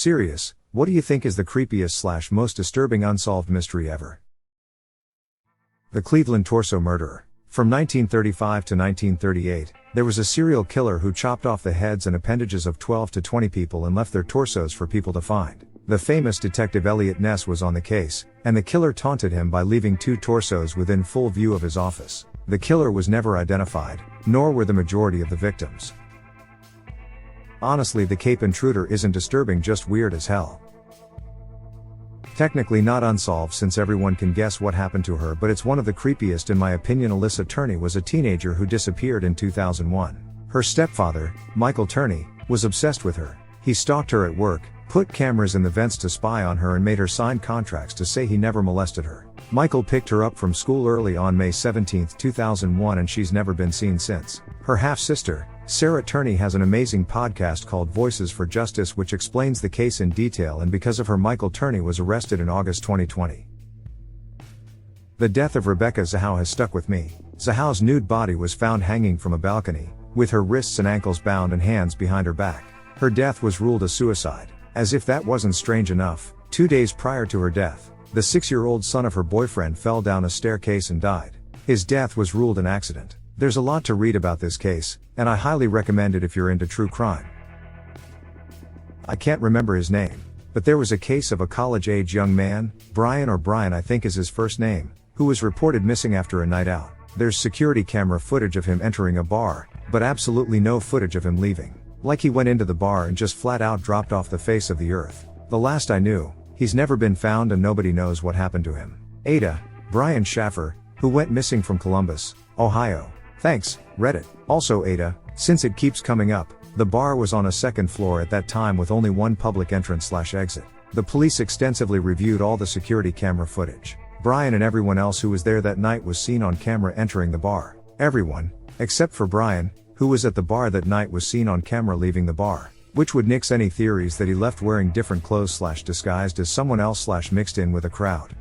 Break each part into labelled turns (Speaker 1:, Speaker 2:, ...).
Speaker 1: Serious, what do you think is the creepiest / most disturbing unsolved mystery ever? The Cleveland torso murderer. From 1935 to 1938, there was a serial killer who chopped off the heads and appendages of 12 to 20 people and left their torsos for people to find. The famous detective Elliot Ness was on the case, and the killer taunted him by leaving 2 torsos within full view of his office. The killer was never identified, nor were the majority of the victims. Honestly, the Cape Intruder isn't disturbing, just weird as hell. Technically not unsolved since everyone can guess what happened to her, but it's one of the creepiest in my opinion. Alyssa Turney was a teenager who disappeared in 2001. Her stepfather, Michael Turney, was obsessed with her. He stalked her at work, put cameras in the vents to spy on her, and made her sign contracts to say he never molested her. Michael picked her up from school early on May 17, 2001, and she's never been seen since. Her half-sister, Sarah Turney, has an amazing podcast called Voices for Justice which explains the case in detail, and because of her, Michael Turney was arrested in August 2020. The death of Rebecca Zahau has stuck with me. Zahau's nude body was found hanging from a balcony, with her wrists and ankles bound and hands behind her back. Her death was ruled a suicide. As if that wasn't strange enough, 2 days prior to her death, the 6-year-old son of her boyfriend fell down a staircase and died. His death was ruled an accident. There's a lot to read about this case, and I highly recommend it if you're into true crime. I can't remember his name, but there was a case of a college-age young man, Brian I think is his first name, who was reported missing after a night out. There's security camera footage of him entering a bar, but absolutely no footage of him leaving. Like he went into the bar and just flat out dropped off the face of the earth. The last I knew, he's never been found and nobody knows what happened to him. Ada, Brian Schaffer, who went missing from Columbus, Ohio. Thanks, Reddit. Also Ada, since it keeps coming up, the bar was on a 2nd floor at that time with only one public entrance/exit. The police extensively reviewed all the security camera footage. Brian and everyone else who was there that night was seen on camera entering the bar. Everyone, except for Brian, who was at the bar that night, was seen on camera leaving the bar, which would nix any theories that he left wearing different clothes/disguised as someone else/mixed in with a crowd.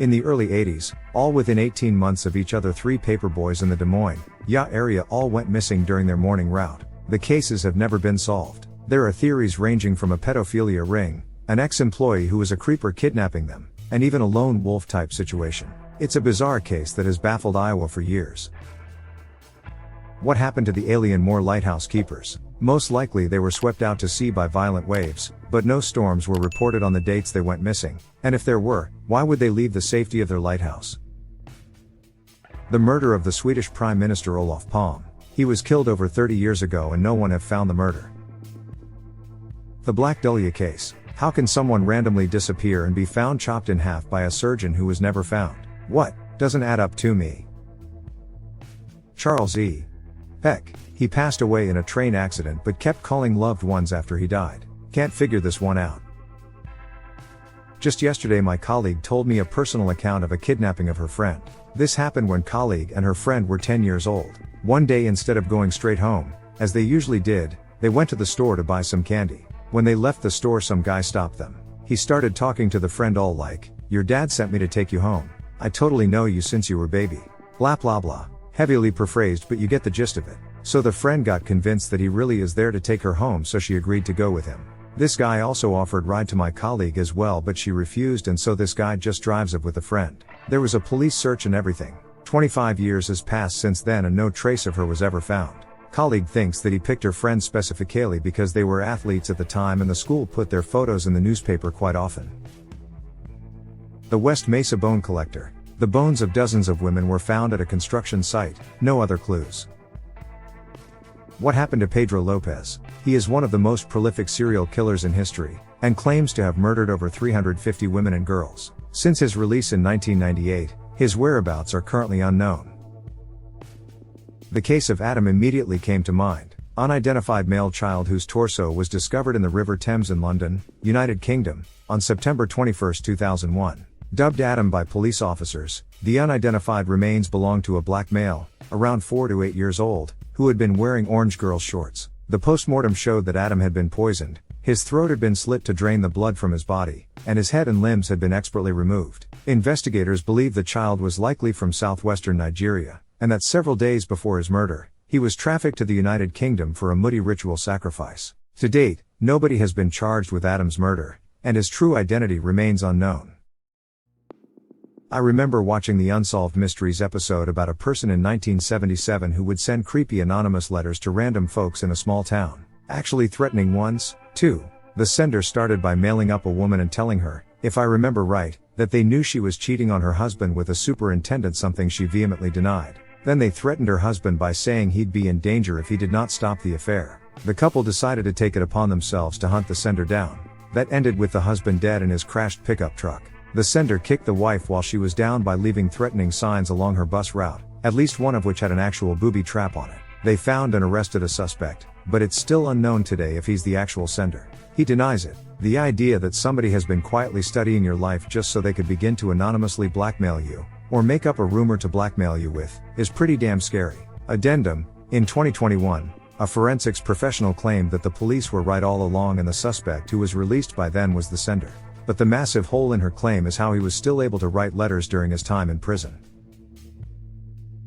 Speaker 1: In the early 80s, all within 18 months of each other, 3 paperboys in the Des Moines, Iowa area all went missing during their morning route. The cases have never been solved. There are theories ranging from a pedophilia ring, an ex-employee who was a creeper kidnapping them, and even a lone wolf type situation. It's a bizarre case that has baffled Iowa for years. What happened to the alien Moore lighthouse keepers? Most likely they were swept out to sea by violent waves, but no storms were reported on the dates they went missing, and if there were, why would they leave the safety of their lighthouse? The murder of the Swedish Prime Minister Olof Palme. He was killed over 30 years ago and no one have found the murder. The Black Dahlia case. How can someone randomly disappear and be found chopped in half by a surgeon who was never found? What? Doesn't add up to me. Charles E. Peck. He passed away in a train accident but kept calling loved ones after he died. Can't figure this one out. Just yesterday my colleague told me a personal account of a kidnapping of her friend. This happened when colleague and her friend were 10 years old. One day, instead of going straight home, as they usually did, they went to the store to buy some candy. When they left the store, some guy stopped them. He started talking to the friend all like, "Your dad sent me to take you home. I totally know you since you were baby." Blah blah blah. Heavily paraphrased, but you get the gist of it. So the friend got convinced that he really is there to take her home, so she agreed to go with him. This guy also offered ride to my colleague as well, but she refused, and so this guy just drives up with a friend. There was a police search and everything. 25 years has passed since then and no trace of her was ever found. Colleague thinks that he picked her friend specifically because they were athletes at the time and the school put their photos in the newspaper quite often. The West Mesa Bone Collector. The bones of dozens of women were found at a construction site, no other clues. What happened to Pedro Lopez? He is one of the most prolific serial killers in history, and claims to have murdered over 350 women and girls. Since his release in 1998, his whereabouts are currently unknown. The case of Adam immediately came to mind. Unidentified male child whose torso was discovered in the River Thames in London, United Kingdom, on September 21, 2001. Dubbed Adam by police officers, the unidentified remains belonged to a black male, around 4 to 8 years old, who had been wearing orange girl shorts. The postmortem showed that Adam had been poisoned, his throat had been slit to drain the blood from his body, and his head and limbs had been expertly removed. Investigators believe the child was likely from southwestern Nigeria, and that several days before his murder, he was trafficked to the United Kingdom for a Muti ritual sacrifice. To date, nobody has been charged with Adam's murder, and his true identity remains unknown. I remember watching the Unsolved Mysteries episode about a person in 1977 who would send creepy anonymous letters to random folks in a small town, actually threatening ones, too. The sender started by mailing up a woman and telling her, if I remember right, that they knew she was cheating on her husband with a superintendent, something she vehemently denied. Then they threatened her husband by saying he'd be in danger if he did not stop the affair. The couple decided to take it upon themselves to hunt the sender down. That ended with the husband dead in his crashed pickup truck. The sender kicked the wife while she was down by leaving threatening signs along her bus route, at least one of which had an actual booby trap on it. They found and arrested a suspect, but it's still unknown today if he's the actual sender. He denies it. The idea that somebody has been quietly studying your life just so they could begin to anonymously blackmail you, or make up a rumor to blackmail you with, is pretty damn scary. Addendum, in 2021, a forensics professional claimed that the police were right all along and the suspect who was released by then was the sender. But the massive hole in her claim is how he was still able to write letters during his time in prison.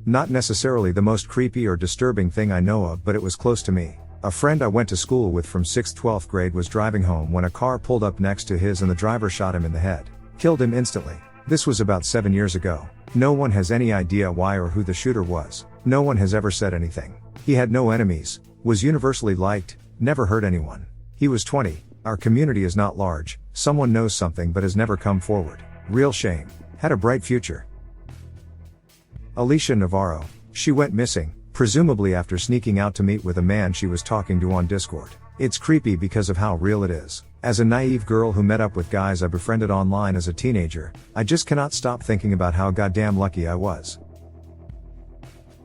Speaker 1: Not necessarily the most creepy or disturbing thing I know of, but it was close to me. A friend I went to school with from 6th-12th grade was driving home when a car pulled up next to his and the driver shot him in the head. Killed him instantly. This was about 7 years ago. No one has any idea why or who the shooter was. No one has ever said anything. He had no enemies, was universally liked, never hurt anyone. He was 20. Our community is not large. Someone knows something but has never come forward. Real shame. Had a bright future. Alicia Navarro. She went missing, presumably after sneaking out to meet with a man she was talking to on Discord. It's creepy because of how real it is. As a naive girl who met up with guys I befriended online as a teenager, I just cannot stop thinking about how goddamn lucky I was.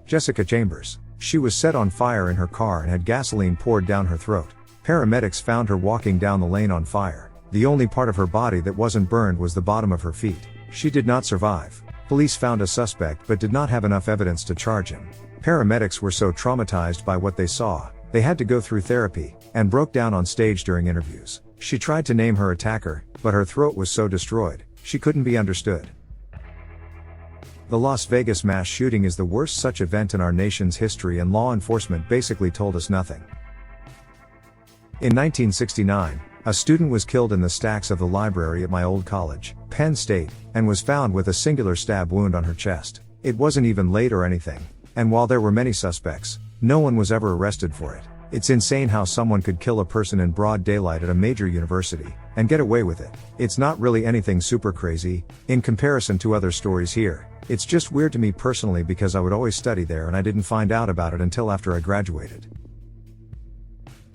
Speaker 1: Jessica Chambers. She was set on fire in her car and had gasoline poured down her throat. Paramedics found her walking down the lane on fire. The only part of her body that wasn't burned was the bottom of her feet. She did not survive. Police found a suspect but did not have enough evidence to charge him. Paramedics were so traumatized by what they saw, they had to go through therapy, and broke down on stage during interviews. She tried to name her attacker, but her throat was so destroyed, she couldn't be understood. The Las Vegas mass shooting is the worst such event in our nation's history, and law enforcement basically told us nothing. In 1969, a student was killed in the stacks of the library at my old college, Penn State, and was found with a singular stab wound on her chest. It wasn't even late or anything, and while there were many suspects, no one was ever arrested for it. It's insane how someone could kill a person in broad daylight at a major university, and get away with it. It's not really anything super crazy, in comparison to other stories here. It's just weird to me personally because I would always study there and I didn't find out about it until after I graduated.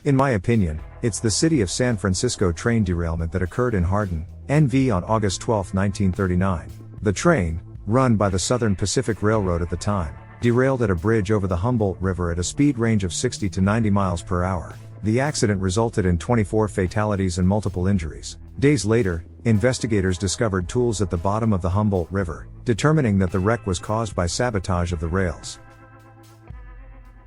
Speaker 1: In my opinion, it's the city of San Francisco train derailment that occurred in Hardin, NV on August 12, 1939. The train, run by the Southern Pacific Railroad at the time, derailed at a bridge over the Humboldt River at a speed range of 60 to 90 miles per hour. The accident resulted in 24 fatalities and multiple injuries. Days later, investigators discovered tools at the bottom of the Humboldt River, determining that the wreck was caused by sabotage of the rails.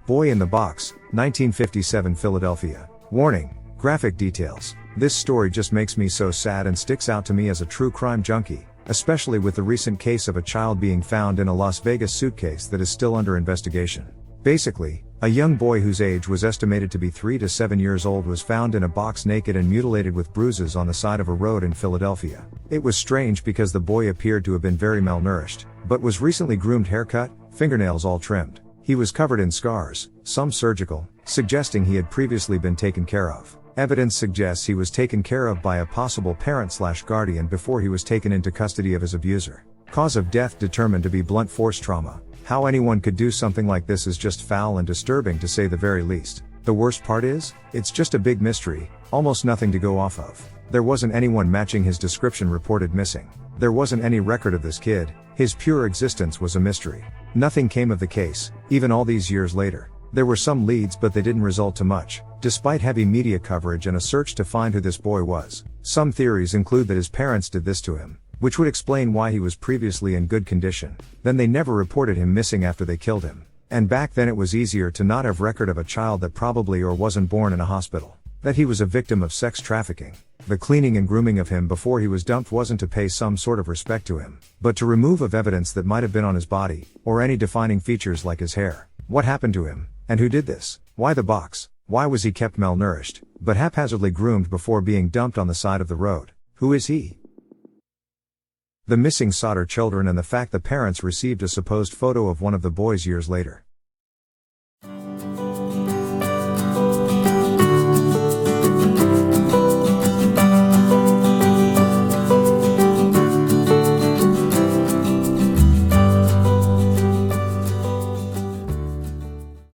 Speaker 1: Boy in the Box, 1957 Philadelphia. Warning, graphic details. This story just makes me so sad and sticks out to me as a true crime junkie, especially with the recent case of a child being found in a Las Vegas suitcase that is still under investigation. Basically, a young boy whose age was estimated to be 3 to 7 years old was found in a box naked and mutilated with bruises on the side of a road in Philadelphia. It was strange because the boy appeared to have been very malnourished, but was recently groomed, haircut, fingernails all trimmed. He was covered in scars, some surgical, suggesting he had previously been taken care of. Evidence suggests he was taken care of by a possible parent/guardian before he was taken into custody of his abuser. Cause of death determined to be blunt force trauma. How anyone could do something like this is just foul and disturbing to say the very least. The worst part is, it's just a big mystery, almost nothing to go off of. There wasn't anyone matching his description reported missing. There wasn't any record of this kid, his pure existence was a mystery. Nothing came of the case, even all these years later. There were some leads but they didn't result to much, despite heavy media coverage and a search to find who this boy was. Some theories include that his parents did this to him, which would explain why he was previously in good condition. Then they never reported him missing after they killed him. And back then it was easier to not have record of a child that probably or wasn't born in a hospital. That he was a victim of sex trafficking. The cleaning and grooming of him before he was dumped wasn't to pay some sort of respect to him, but to remove of evidence that might have been on his body, or any defining features like his hair. What happened to him? And who did this? Why the box? Why was he kept malnourished? but haphazardly groomed before being dumped on the side of the road. Who is he? The missing Sodder children and the fact the parents received a supposed photo of one of the boys years later.